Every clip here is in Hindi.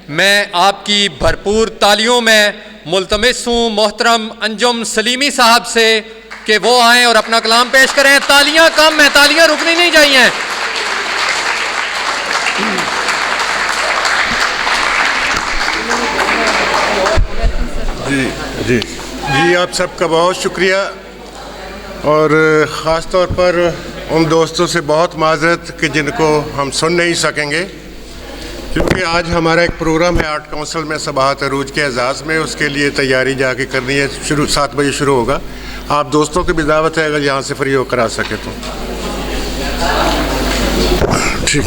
मैं आपकी भरपूर तालियों में मुल्तमिस हूँ मोहतरम अंजुम सलीमी साहब से कि वो आएँ और अपना कलाम पेश करें। तालियां कम हैं, तालियां रुकनी नहीं चाहिए। जी आप सबका बहुत शुक्रिया और ख़ास तौर पर उन दोस्तों से बहुत माज़रत कि जिनको हम सुन नहीं सकेंगे, क्योंकि आज हमारा एक प्रोग्राम है आर्ट काउंसिल में सबाहत अरूज के एजाज़ में, उसके लिए तैयारी जाके करनी है। 7 बजे शुरू होगा। आप दोस्तों की भी दावत है, अगर यहाँ से फ्री होकर आ सके तो ठीक।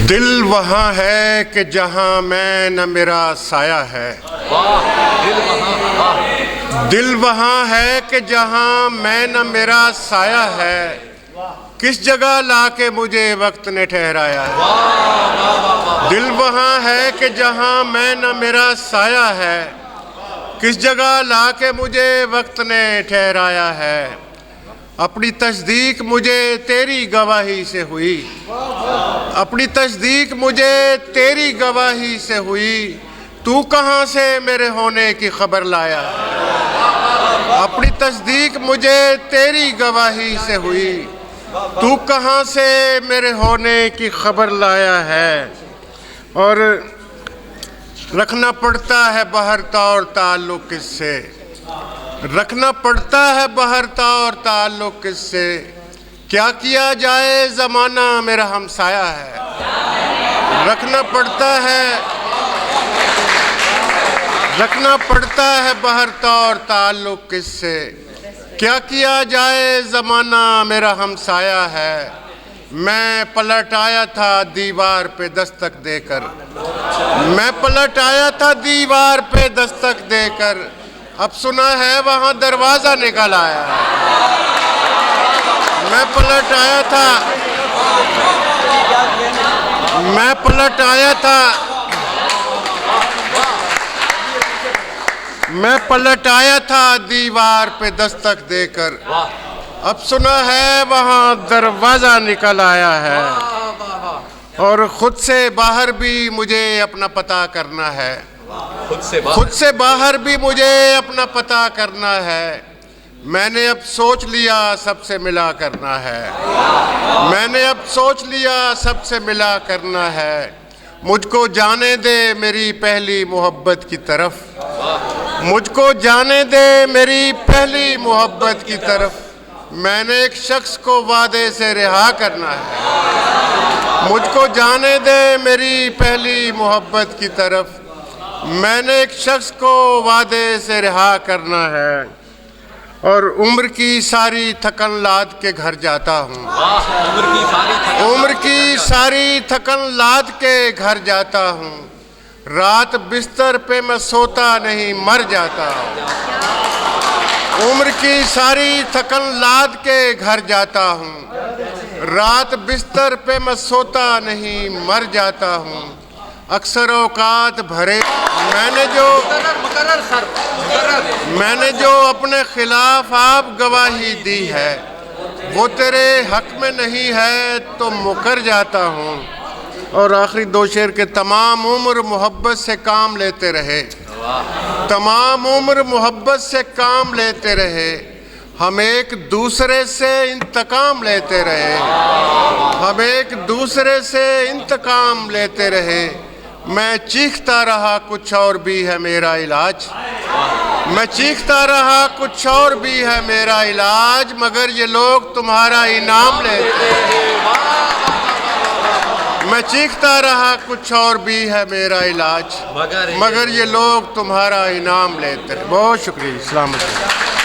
दिल वहाँ है कि जहाँ मैं न मेरा साया है। दिल वहाँ है कि जहाँ मैं न मेरा साया है, किस जगह लाके मुझे वक्त ने ठहराया है। दिल वहाँ है कि जहाँ मैं न मेरा साया है, किस जगह लाके मुझे वक्त ने ठहराया है। अपनी तस्दीक मुझे तेरी गवाही से हुई, अपनी तस्दीक मुझे तेरी गवाही से हुई, तू कहाँ से मेरे होने की खबर लाया। अपनी तस्दीक मुझे तेरी गवाही से हुई, तू कहाँ से मेरे होने की खबर लाया है। और रखना पड़ता है बहरता और ताल्लुक़ किससे, रखना पड़ता है बहरता और ताल्लुक़ किससे, क्या किया जाए ज़माना मेरा हमसाया है। रखना पड़ता है बहरता और ताल्लुक़ किससे, क्या किया जाए ज़माना मेरा हमसाया है। मैं पलट आया था दीवार पे दस्तक देकर, मैं पलट आया था दीवार पे दस्तक देकर, अब सुना है वहाँ दरवाज़ा निकल आया है। मैं पलट आया था, मैं पलट आया था, मैं पलट आया था दीवार पे दस्तक देकर, अब सुना है वहाँ दरवाज़ा निकल आया है। और खुद से बाहर भी मुझे अपना पता करना है, खुद से बाहर भी मुझे अपना पता करना है। मैंने अब सोच लिया सबसे मिला करना है, मैंने अब सोच लिया सबसे मिला करना है। मुझको जाने दे मेरी पहली मोहब्बत की तरफ, मुझको जाने दे मेरी पहली मोहब्बत की तरफ। मैंने एक शख्स को वादे से रिहा करना है, मुझको जाने दे मेरी पहली मोहब्बत की तरफ। मैंने एक शख्स को वादे से रिहा करना है। और उम्र की सारी थकन लाद के घर जाता हूँ, उम्र की सारी थकन लाद के घर जाता हूँ। रात बिस्तर पे मैं सोता नहीं मर जाता हूँ, उम्र की सारी थकन लाद के घर जाता हूँ। रात बिस्तर पे मैं सोता नहीं मर जाता हूँ। अक्सर औकात भरे मैंने जो अपने खिलाफ आप गवाही दी है, वो तेरे हक में नहीं है तो मुकर जाता हूँ। और आखिरी 2 शेर के तमाम उम्र मोहब्बत से काम लेते रहे, तमाम उम्र मोहब्बत से काम लेते रहे। हम एक दूसरे से इंतकाम लेते रहे, हम एक दूसरे से इंतकाम लेते रहे। मैं चीखता रहा कुछ और भी है मेरा इलाज, मैं चीखता रहा कुछ और भी है मेरा इलाज, मगर ये लोग तुम्हारा इनाम लेते हैं। मैं चीखता रहा कुछ और भी है मेरा इलाज, मगर ये लोग तुम्हारा इनाम लेते हैं। बहुत शुक्रिया। अस्सलाम वालेकुम।